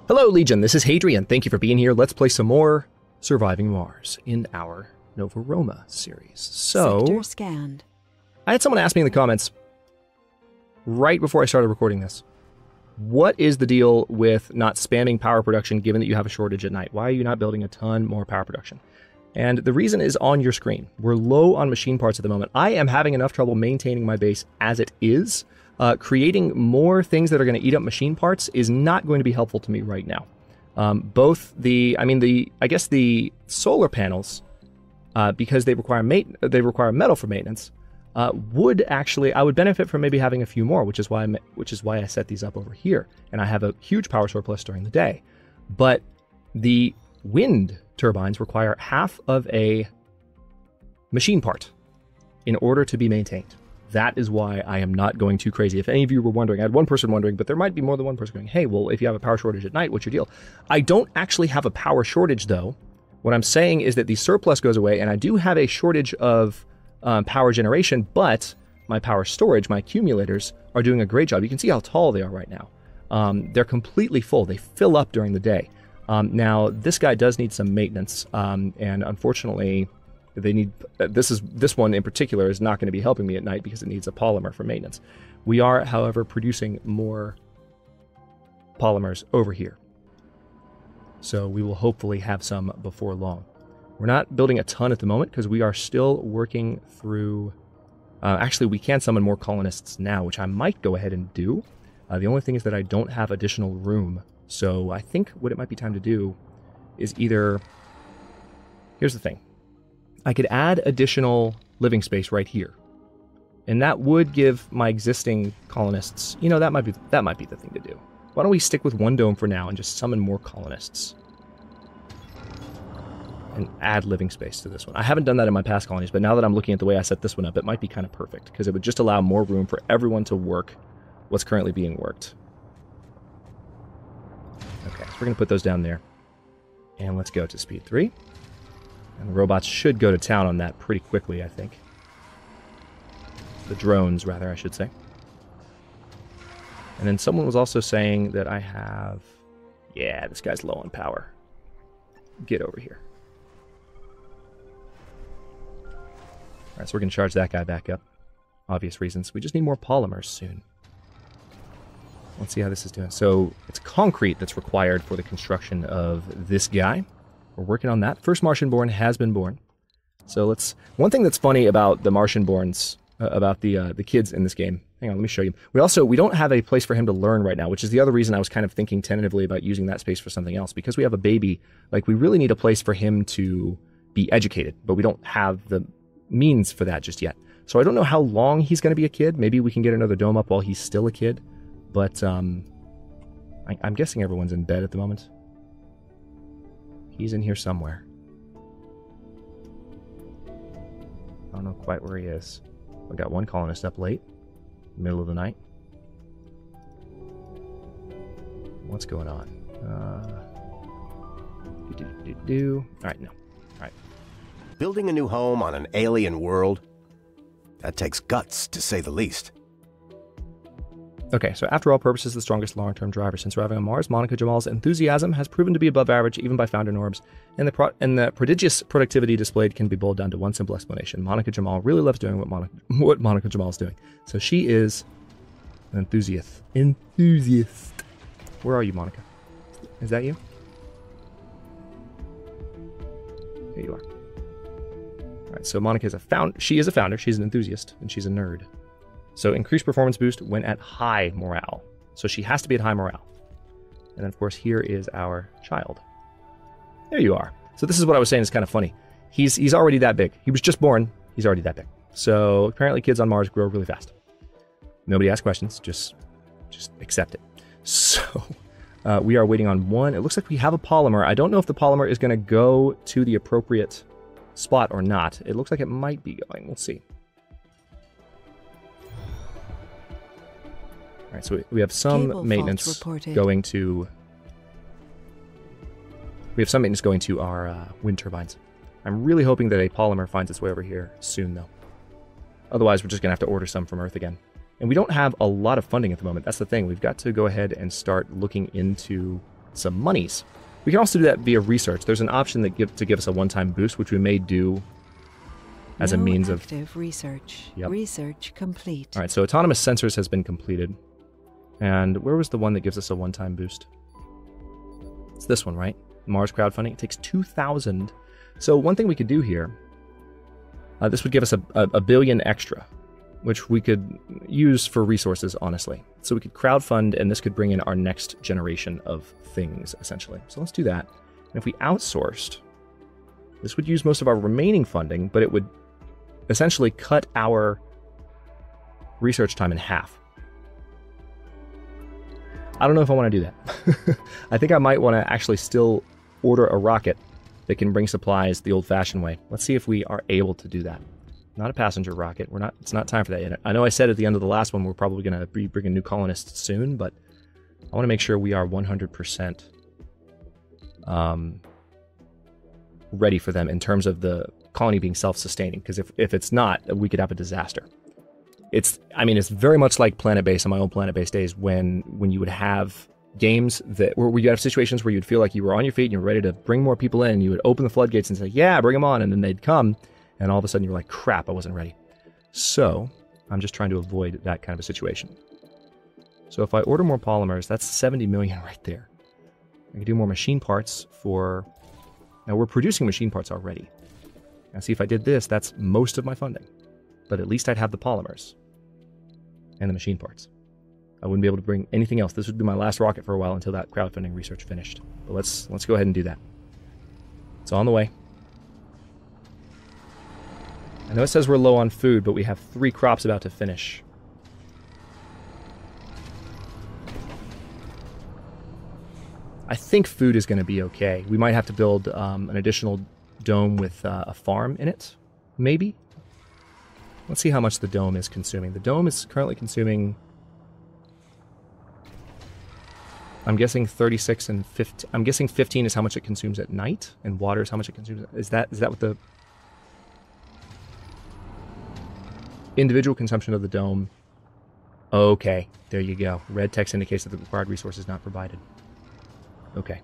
Hello, Legion. This is Hadrian. Thank you for being here. Let's play some more Surviving Mars in our Nova Roma series. So, Sector scanned. I had someone ask me in the comments right before I started recording this, what is the deal with not spamming power production given that you have a shortage at night? Why are you not building a ton more power production? And the reason is on your screen. We're low on machine parts at the moment. I am having enough trouble maintaining my base as it is. Creating more things that are going to eat up machine parts is not going to be helpful to me right now. I guess the solar panels, because they require metal for maintenance, I would benefit from maybe having a few more, which is why I set these up over here, and I have a huge power surplus during the day. But the wind turbines require half of a machine part in order to be maintained. That is why I am not going too crazy. If any of you were wondering, I had one person wondering, but there might be more than one person going, hey, well, if you have a power shortage at night, what's your deal? I don't actually have a power shortage, though. What I'm saying is that the surplus goes away, and I do have a shortage of power generation, but my power storage, my accumulators, are doing a great job. You can see how tall they are right now. They're completely full. They fill up during the day. Now, this guy does need some maintenance, and unfortunately, this one in particular is not going to be helping me at night because it needs a polymer for maintenance. We are, however, producing more polymers over here. So we will hopefully have some before long. We're not building a ton at the moment because we are still working through... actually, we can summon more colonists now, which I might go ahead and do. The only thing is that I don't have additional room. So I think what it might be time to do is either... Here's the thing. I could add additional living space right here. And that would give my existing colonists... You know, that might be the thing to do. Why don't we stick with one dome for now and just summon more colonists? And add living space to this one. I haven't done that in my past colonies, but now that I'm looking at the way I set this one up, it might be kind of perfect, because it would just allow more room for everyone to work what's currently being worked. Okay, so we're going to put those down there. And let's go to speed 3. And the robots should go to town on that pretty quickly, I think. The drones, rather, I should say. And then someone was also saying that I have... Yeah, this guy's low on power. Get over here. Alright, so we're going to charge that guy back up. Obvious reasons. We just need more polymers soon. Let's see how this is doing. So, it's concrete that's required for the construction of this guy. We're working on that. First Martian-born has been born. So let's... One thing that's funny about the Martian-borns, about the kids in this game... Hang on, let me show you. We don't have a place for him to learn right now, which is the other reason I was kind of thinking tentatively about using that space for something else. Because we have a baby, like, we really need a place for him to be educated, but we don't have the means for that just yet. So I don't know how long he's going to be a kid. Maybe we can get another dome up while he's still a kid. But I'm guessing everyone's in bed at the moment. He's in here somewhere. I don't know quite where he is. We got one colonist up late. Middle of the night. What's going on? Alright, no. Alright. Building a new home on an alien world? That takes guts, to say the least. Okay, so after all purposes, the strongest long-term driver since arriving on Mars, Monica Jamal's enthusiasm has proven to be above average even by founder norms, and the prodigious productivity displayed can be boiled down to one simple explanation. Monica Jamal really loves doing what Monica Jamal is doing. So she is an enthusiast. Where are you, Monica? Is that you? Here you are. Alright, so Monica is she is a founder, she's an enthusiast, and she's a nerd. So increased performance boost when at high morale. So she has to be at high morale. And then, of course, here is our child. There you are. So this is what I was saying is kind of funny. He's already that big. He was just born. He's already that big. So apparently kids on Mars grow really fast. Nobody asks questions. Just accept it. So we are waiting on one. It looks like we have a polymer. I don't know if the polymer is going to go to the appropriate spot or not. It looks like it might be going. We'll see. All right, so we have some maintenance going to... We have some maintenance going to our wind turbines. I'm really hoping that a polymer finds its way over here soon, though. Otherwise, we're just going to have to order some from Earth again. And we don't have a lot of funding at the moment. That's the thing. We've got to go ahead and start looking into some monies. We can also do that via research. There's an option that to give us a one-time boost, which we may do as a means of active research. Yep. Research complete. All right, so autonomous sensors has been completed. And where was the one that gives us a one-time boost? It's this one, right? Mars crowdfunding. It takes 2,000. So one thing we could do here, this would give us a billion extra, which we could use for resources, honestly. So we could crowdfund, and this could bring in our next generation of things, essentially. So let's do that. And if we outsourced, this would use most of our remaining funding, but it would essentially cut our research time in half. I don't know if I want to do that. I think I might want to actually still order a rocket that can bring supplies the old-fashioned way. Let's see if we are able to do that. Not a passenger rocket. It's not time for that yet. I know I said at the end of the last one we're probably going to be bringing new colonists soon, but I want to make sure we are 100% ready for them in terms of the colony being self-sustaining, because if it's not, we could have a disaster. It's very much like Planet-Base on my old Planet-Base days when you would have games where you have situations where you'd feel like you were on your feet and you were ready to bring more people in, and you would open the floodgates and say, yeah, bring them on, and then they'd come, and all of a sudden you're like, crap, I wasn't ready. So I'm just trying to avoid that kind of a situation. So if I order more polymers, that's 70 million right there. I can do more machine parts for... Now we're producing machine parts already. Now see, if I did this, that's most of my funding. But at least I'd have the polymers and the machine parts. I wouldn't be able to bring anything else. This would be my last rocket for a while until that crowdfunding research finished. But let's go ahead and do that. It's on the way. I know it says we're low on food, but we have 3 crops about to finish. I think food is going to be okay. We might have to build an additional dome with a farm in it, maybe. Let's see how much the dome is consuming. The dome is currently consuming, I'm guessing 36 and 15. I'm guessing 15 is how much it consumes at night, and water is how much it consumes. Is that what the individual consumption of the dome? Okay, there you go. Red text indicates that the required resource is not provided. Okay.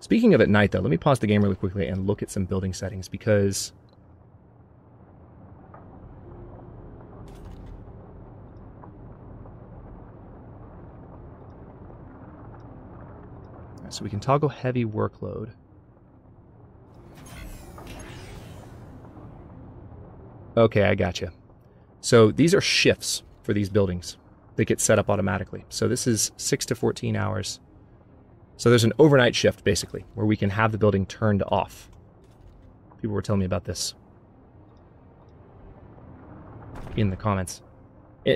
Speaking of at night, though, let me pause the game really quickly and look at some building settings, because so we can toggle heavy workload. Okay, I gotcha. So these are shifts for these buildings. They get set up automatically. So this is 6 to 14 hours. So there's an overnight shift, basically, where we can have the building turned off. People were telling me about this in the comments.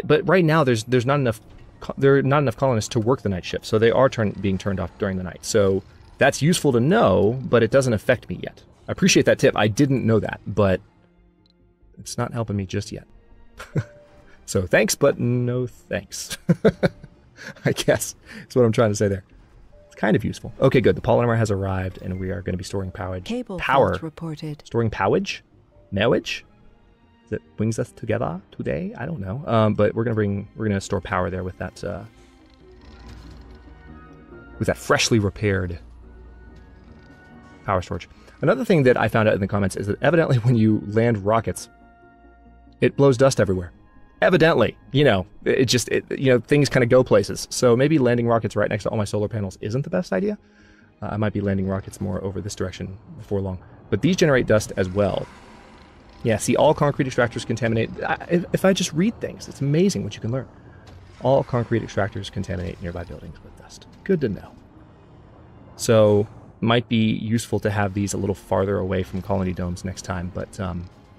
But right now, there are not enough colonists to work the night shift, so they are being turned off during the night. So that's useful to know, but it doesn't affect me yet. I appreciate that tip. I didn't know that, but it's not helping me just yet. So thanks, but no thanks. I guess that's what I'm trying to say there. It's kind of useful. Okay, good. The polymer has arrived, and we are going to be storing power. Fault reported. Storing powage? Marriage? That brings us together today? I don't know. But we're gonna store power there with that freshly repaired power storage. Another thing that I found out in the comments is that evidently when you land rockets, it blows dust everywhere. Evidently, things kind of go places. So maybe landing rockets right next to all my solar panels isn't the best idea. I might be landing rockets more over this direction before long. But these generate dust as well. Yeah, see, all concrete extractors contaminate. If I just read things, it's amazing what you can learn. All concrete extractors contaminate nearby buildings with dust. Good to know. So, might be useful to have these a little farther away from colony domes next time, but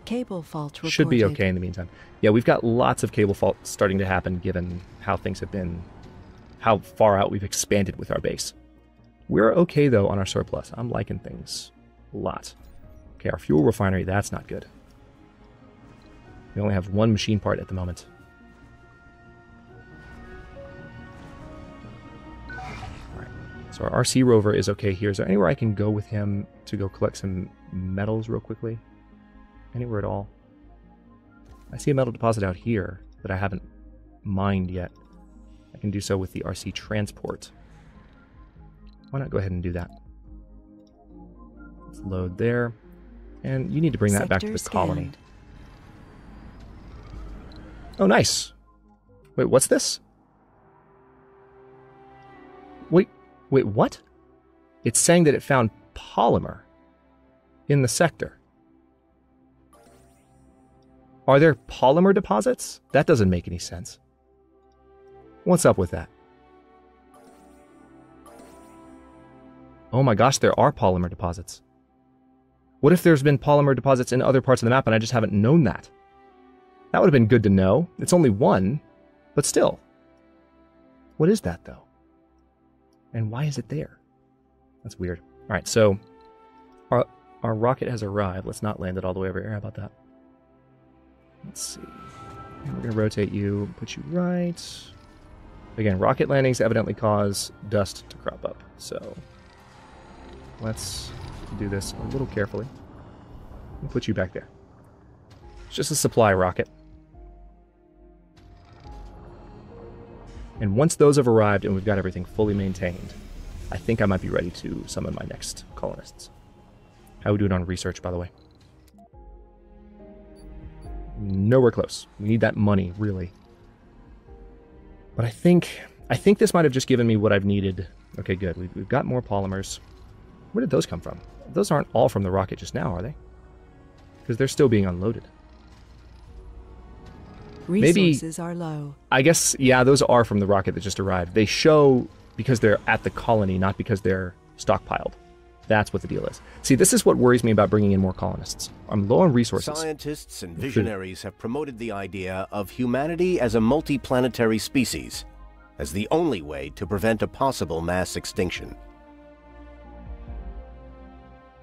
cable fault reported. Should be okay in the meantime. Yeah, we've got lots of cable faults starting to happen given how things have been, how far out we've expanded with our base. We're okay, though, on our surplus. I'm liking things a lot. Okay, our fuel refinery, that's not good. We only have 1 machine part at the moment. Alright, so our RC rover is okay here. Is there anywhere I can go with him to go collect some metals real quickly? Anywhere at all? I see a metal deposit out here that I haven't mined yet. I can do so with the RC transport. Why not go ahead and do that? Let's load there. And you need to bring that back to the colony. Oh, nice. Wait, what's this? Wait, what? It's saying that it found polymer in the sector. Are there polymer deposits? That doesn't make any sense. What's up with that? Oh my gosh, there are polymer deposits. What if there's been polymer deposits in other parts of the map and I just haven't known that? That would have been good to know. It's only one, but still. What is that, though? And why is it there? That's weird. All right, so our rocket has arrived. Let's not land it all the way over here. How about that? Let's see. And we're going to rotate you, put you right. Again, rocket landings evidently cause dust to crop up, so let's do this a little carefully. We'll put you back there. It's just a supply rocket. And once those have arrived and we've got everything fully maintained, I think I might be ready to summon my next colonists. How are we doing on research, by the way? Nowhere close. We need that money, really. But I think this might have just given me what I've needed. Okay, good. We've got more polymers. Where did those come from? Those aren't all from the rocket just now, are they? Because they're still being unloaded. Resources are low. I guess, yeah, those are from the rocket that just arrived. They show because they're at the colony, not because they're stockpiled. That's what the deal is. See, this is what worries me about bringing in more colonists. I'm low on resources. Scientists and visionaries have promoted the idea of humanity as a multi-planetary species, as the only way to prevent a possible mass extinction.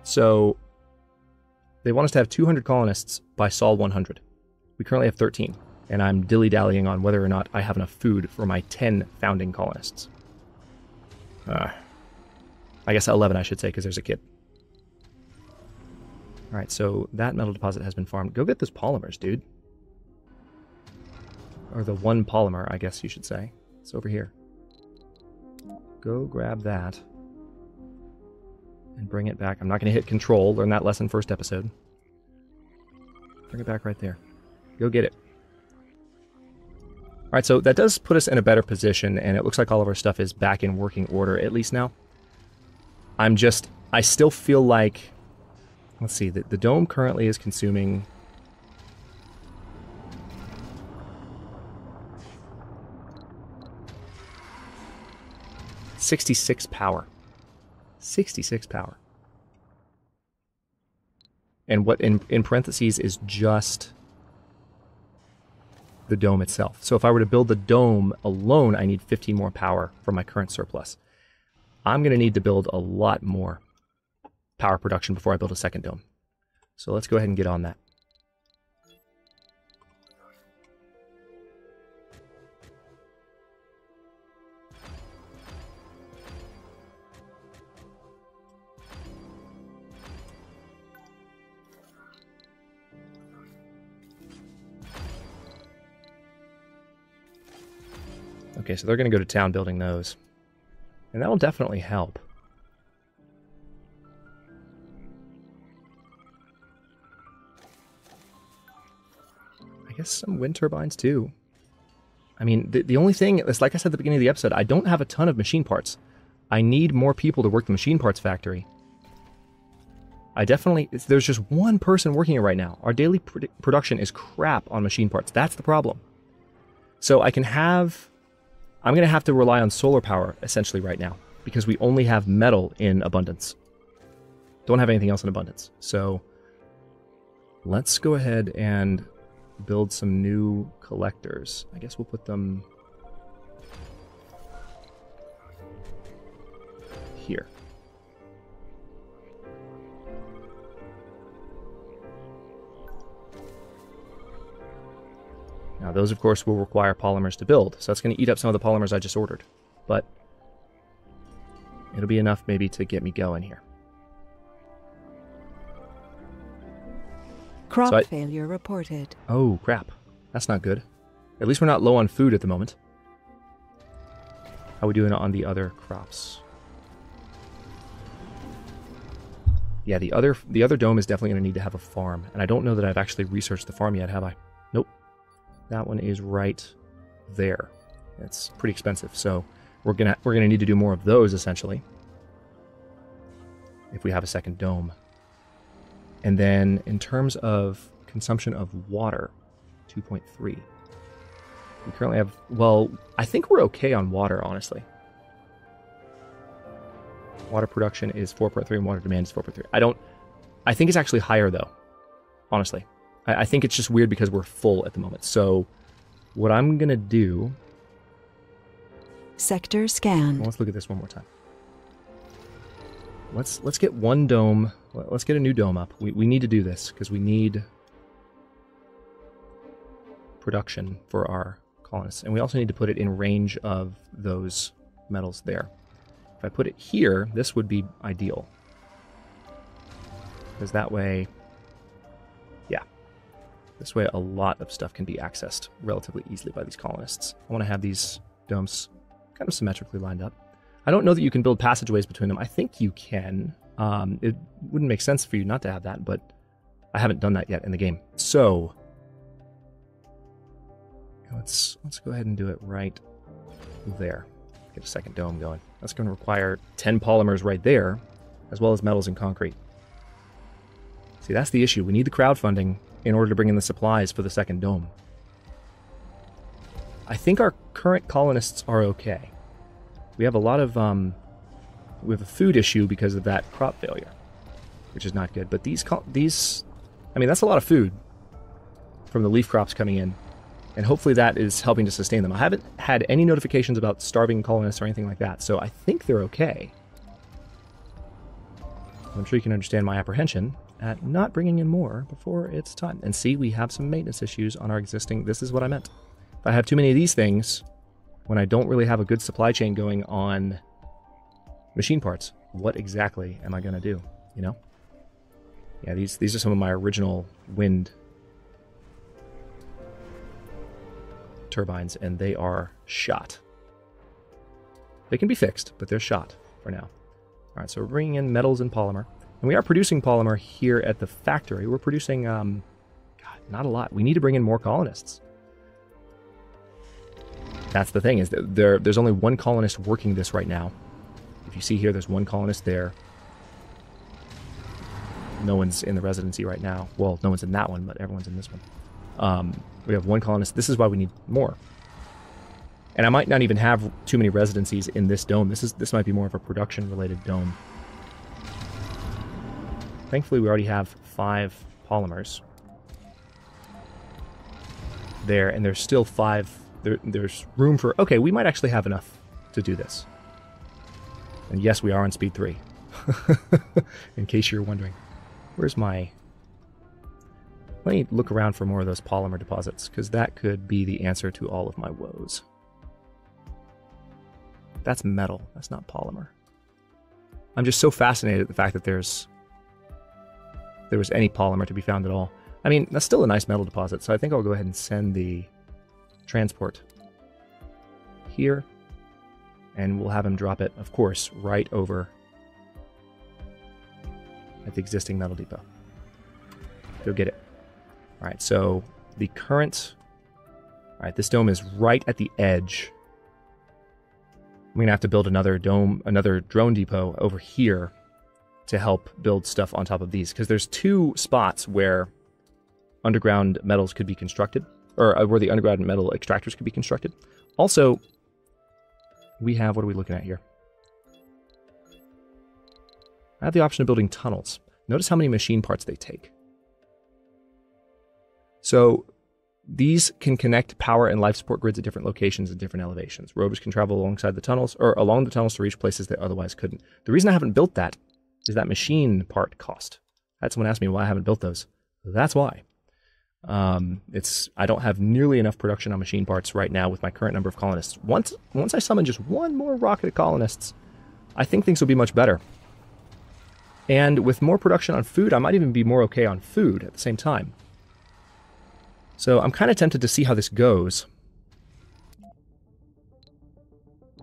So, they want us to have 200 colonists by Sol 100. We currently have 13, and I'm dilly-dallying on whether or not I have enough food for my 10 founding colonists. I guess 11, I should say, because there's a kid. Alright, so that metal deposit has been farmed. Go get those polymers, dude. Or the one polymer, I guess you should say. It's over here. Go grab that. And bring it back. I'm not going to hit control. Learn that lesson first episode. Bring it back right there. Go get it. Alright, so that does put us in a better position, and it looks like all of our stuff is back in working order, at least now. I still feel like, let's see, the dome currently is consuming 66 power. 66 power. And what in parentheses is just the dome itself. So if I were to build the dome alone, I need 15 more power from my current surplus. I'm going to need to build a lot more power production before I build a second dome. So let's go ahead and get on that. Okay, so they're going to go to town building those. And that'll definitely help. I guess some wind turbines too. I mean, the only thing is, like I said at the beginning of the episode, I don't have a ton of machine parts. I need more people to work the machine parts factory. There's just one person working it right now. Our daily production is crap on machine parts. That's the problem. So I'm going to have to rely on solar power, essentially, right now, because we only have metal in abundance. Don't have anything else in abundance. So let's go ahead and build some new collectors. I guess we'll put them here. Now those, of course, will require polymers to build, so that's going to eat up some of the polymers I just ordered. But it'll be enough maybe to get me going here. Crop failure reported. Oh, crap. That's not good. At least we're not low on food at the moment. How are we doing on the other crops? Yeah, the other dome is definitely going to need to have a farm, and I don't know that I've actually researched the farm yet, have I? Nope. That one is right there. It's pretty expensive, so we're gonna need to do more of those essentially if we have a second dome. And then in terms of consumption of water, 2.3. We currently have, well, I think we're okay on water, honestly. Water production is 4.3 and water demand is 4.3. I think it's actually higher though, honestly. I think it's just weird because we're full at the moment. So what I'm gonna do... Sector scanned. Well, let's look at this one more time. Let's get one dome. Let's get a new dome up. We need to do this because we need production for our colonists. And we also need to put it in range of those metals there. If I put it here, this would be ideal. Because that way, yeah. This way a lot of stuff can be accessed relatively easily by these colonists. I want to have these domes kind of symmetrically lined up. I don't know that you can build passageways between them. I think you can. It wouldn't make sense for you not to have that, but I haven't done that yet in the game. So let's go ahead and do it right there. Get a second dome going. That's going to require 10 polymers right there, as well as metals and concrete. See, that's the issue. We need the crowdfunding in order to bring in the supplies for the second dome. I think our current colonists are okay. We have a lot of, we have a food issue because of that crop failure, which is not good. But these, I mean, that's a lot of food from the leaf crops coming in. And hopefully that is helping to sustain them. I haven't had any notifications about starving colonists or anything like that, so I think they're okay. I'm sure you can understand my apprehension at not bringing in more before it's time. And see, we have some maintenance issues on our existing... This is what I meant. If I have too many of these things, when I don't really have a good supply chain going on machine parts, what exactly am I going to do, you know? Yeah, these are some of my original wind turbines, and they are shot. They can be fixed, but they're shot for now. All right, so we're bringing in metals and polymer. And we are producing polymer here at the factory. We're producing, God, not a lot. We need to bring in more colonists. That's the thing, is that there's only one colonist working this right now. If you see here, there's one colonist there. No one's in the residency right now. Well, no one's in that one, but everyone's in this one. We have one colonist. This is why we need more. And I might not even have too many residencies in this dome. This might be more of a production-related dome. Thankfully, we already have 5 polymers there, and there's still 5. There's room for... Okay, we might actually have enough to do this. And yes, we are on speed 3. In case you're wondering. Where's my... Let me look around for more of those polymer deposits, because that could be the answer to all of my woes. That's metal. That's not polymer. I'm just so fascinated at the fact that there was any polymer to be found at all. I mean, that's still a nice metal deposit, so I think I'll go ahead and send the transport here, and we'll have him drop it, of course, right over at the existing metal depot. Go get it. All right, so the current... All right, this dome is right at the edge. I'm gonna have to build another drone depot over here to help build stuff on top of these, because there's 2 spots where underground metals could be constructed, or where the underground metal extractors could be constructed. Also, we have, what are we looking at here? I have the option of building tunnels. Notice how many machine parts they take. So these can connect power and life support grids at different locations and different elevations. Rovers can travel alongside the tunnels, or along the tunnels to reach places they otherwise couldn't. The reason I haven't built that is that machine part cost. I had someone ask me why I haven't built those. That's why. I don't have nearly enough production on machine parts right now with my current number of colonists. Once I summon just one more rocket of colonists, I think things will be much better. And with more production on food, I might even be more okay on food at the same time. So I'm kind of tempted to see how this goes.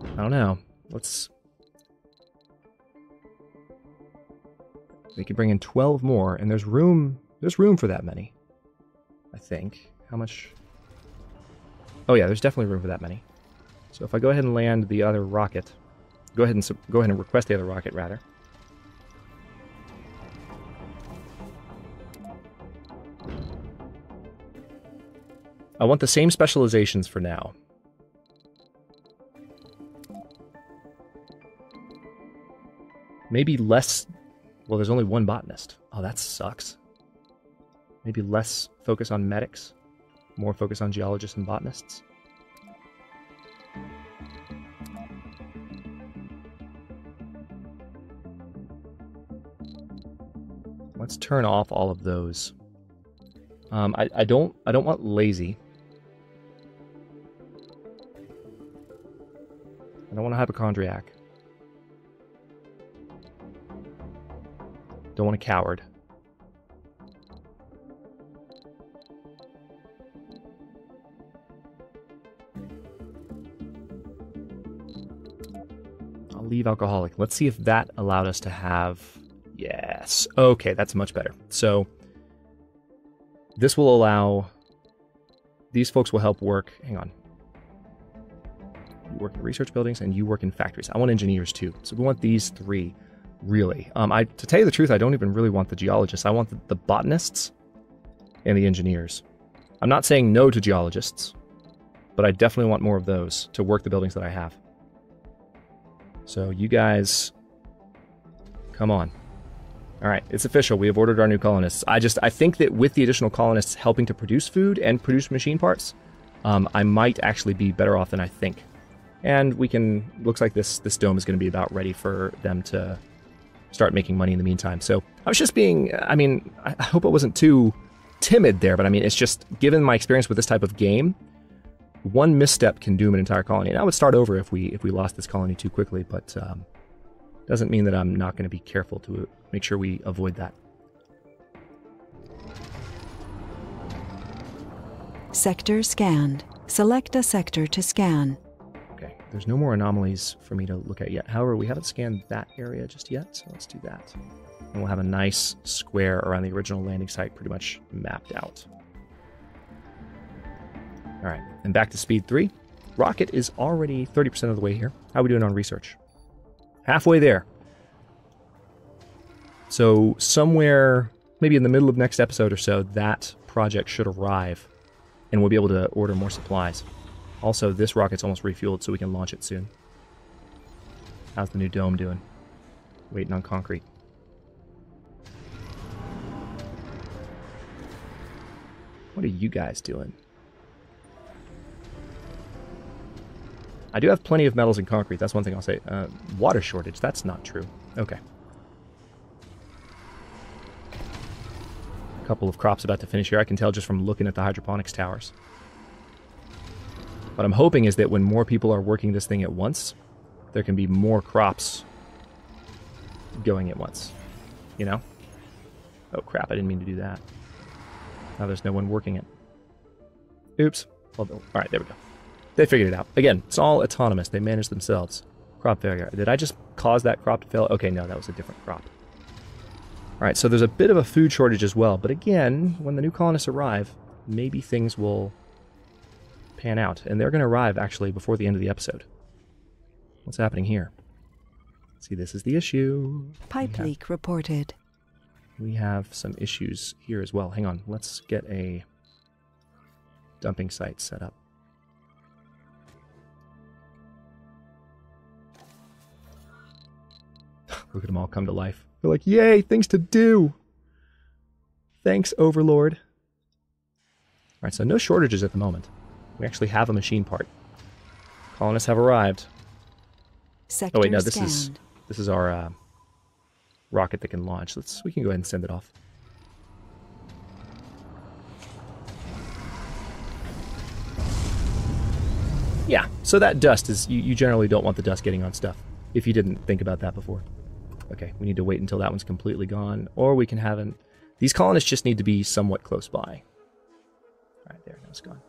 I don't know. They could bring in 12 more, and there's room for that many, I think. How much? Oh yeah, there's definitely room for that many. So if I go ahead and land the other rocket, go ahead and request the other rocket, rather. I want the same specializations for now. Maybe less... Well, there's only one botanist. Oh, that sucks. Maybe less focus on medics, more focus on geologists and botanists. Let's turn off all of those. I don't want lazy. I don't want a hypochondriac. Don't want a coward. I'll leave alcoholic. Let's see if that allowed us to have... Yes. Okay, that's much better. So this will allow... These folks will help work... Hang on. You work in research buildings and you work in factories. I want engineers too. So we want these three. Really. To tell you the truth, I don't even really want the geologists. I want the botanists and the engineers. I'm not saying no to geologists, but I definitely want more of those to work the buildings that I have. So you guys, come on. All right, it's official. We have ordered our new colonists. I think that with the additional colonists helping to produce food and produce machine parts, I might actually be better off than I think. And we can, looks like this dome is going to be about ready for them to start making money in the meantime. So I was just being, I mean, I hope I wasn't too timid there, but I mean, it's just, given my experience with this type of game, one misstep can doom an entire colony. And I would start over if we lost this colony too quickly, but doesn't mean that I'm not going to be careful to make sure we avoid that. Sector scanned. Select a sector to scan. Okay, there's no more anomalies for me to look at yet. However, we haven't scanned that area just yet, so let's do that. And we'll have a nice square around the original landing site pretty much mapped out. All right, and back to speed 3. Rocket is already 30% of the way here. How are we doing on research? Halfway there. So somewhere, maybe in the middle of next episode or so, that project should arrive, and we'll be able to order more supplies. Also, this rocket's almost refueled, so we can launch it soon. How's the new dome doing? Waiting on concrete. What are you guys doing? I do have plenty of metals and concrete. That's one thing I'll say. Water shortage. That's not true. Okay. A couple of crops about to finish here. I can tell just from looking at the hydroponics towers. What I'm hoping is that when more people are working this thing at once, there can be more crops going at once. You know? Oh crap, I didn't mean to do that. Now there's no one working it. Oops. Well, alright, there we go. They figured it out. Again, it's all autonomous. They manage themselves. Crop failure. Did I just cause that crop to fail? Okay, no, that was a different crop. Alright, so there's a bit of a food shortage as well. But again, when the new colonists arrive, maybe things will pan out. And they're going to arrive, actually, before the end of the episode. What's happening here? See, this is the issue. Pipe leak reported. We have some issues here as well. Hang on. Let's get a dumping site set up. Look at them all come to life. They're like, yay, things to do. Thanks, Overlord. All right, so no shortages at the moment. We actually have a machine part. Colonists have arrived. Sector oh wait, no, this scanned. is our rocket that can launch. We can go ahead and send it off. Yeah, so that dust is you generally don't want the dust getting on stuff if you didn't think about that before. Okay, we need to wait until that one's completely gone, or we can have these colonists just need to be somewhat close by. All right, there, now it's gone.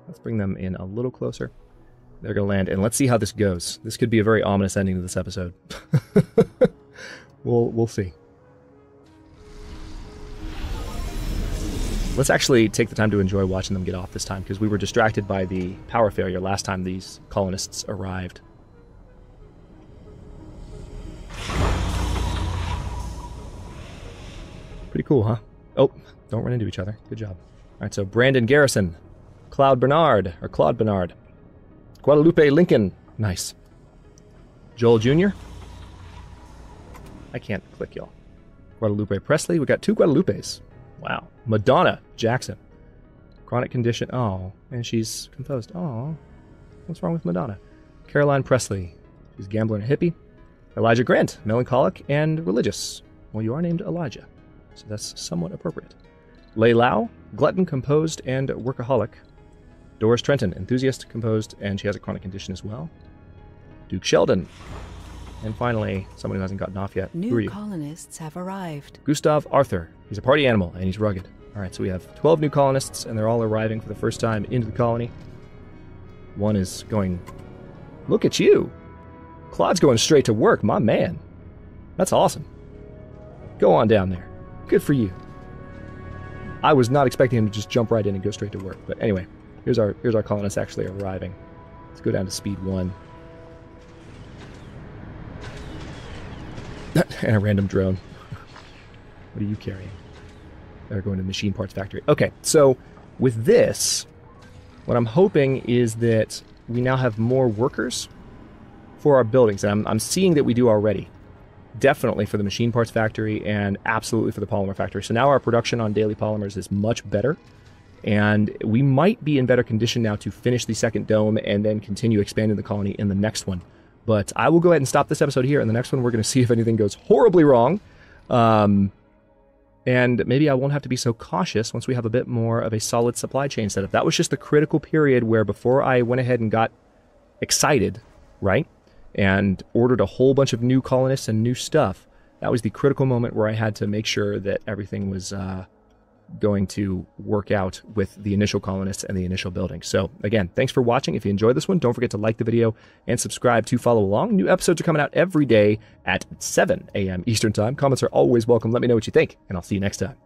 Let's bring them in a little closer. They're going to land, and let's see how this goes. This could be a very ominous ending to this episode. We'll see. Let's actually take the time to enjoy watching them get off this time, because we were distracted by the power failure last time these colonists arrived. Pretty cool, huh? Oh, don't run into each other. Good job. All right, so Brandon Garrison, Claude Bernard, Guadalupe Lincoln. Nice. Joel Jr. I can't click, y'all. Guadalupe Presley. We got 2 Guadalupes. Wow. Madonna Jackson. Chronic condition. Oh, and she's composed. Oh, what's wrong with Madonna? Caroline Presley. She's gambler and a hippie. Elijah Grant. Melancholic and religious. Well, you are named Elijah, so that's somewhat appropriate. Lei Lau. Glutton, composed, and workaholic. Doris Trenton. Enthusiast, composed, and she has a chronic condition as well. Duke Sheldon. And finally, someone who hasn't gotten off yet. Who are New you? colonists have arrived. Gustav Arthur. He's a party animal, and he's rugged. All right, so we have 12 new colonists, and they're all arriving for the first time into the colony. One is going... Look at you! Claude's going straight to work, my man. That's awesome. Go on down there. Good for you. I was not expecting him to just jump right in and go straight to work. But anyway, here's our colonists actually arriving. Let's go down to speed 1. And a random drone. What are you carrying? They're going to the machine parts factory. Okay, so with this, what I'm hoping is that we now have more workers for our buildings. And I'm seeing that we do already. Definitely for the machine parts factory and absolutely for the polymer factory. So now our production on daily polymers is much better. And we might be in better condition now to finish the second dome and then continue expanding the colony in the next one. But I will go ahead and stop this episode here. In the next one, we're going to see if anything goes horribly wrong. And maybe I won't have to be so cautious once we have a bit more of a solid supply chain setup. That was just the critical period where before I went ahead and got excited, right? And ordered a whole bunch of new colonists and new stuff. That was the critical moment where I had to make sure that everything was going to work out with the initial colonists and the initial building. So again, thanks for watching. If you enjoyed this one, don't forget to like the video and subscribe to follow along. New episodes are coming out every day at 7 a.m. Eastern Time. Comments are always welcome. Let me know what you think, and I'll see you next time.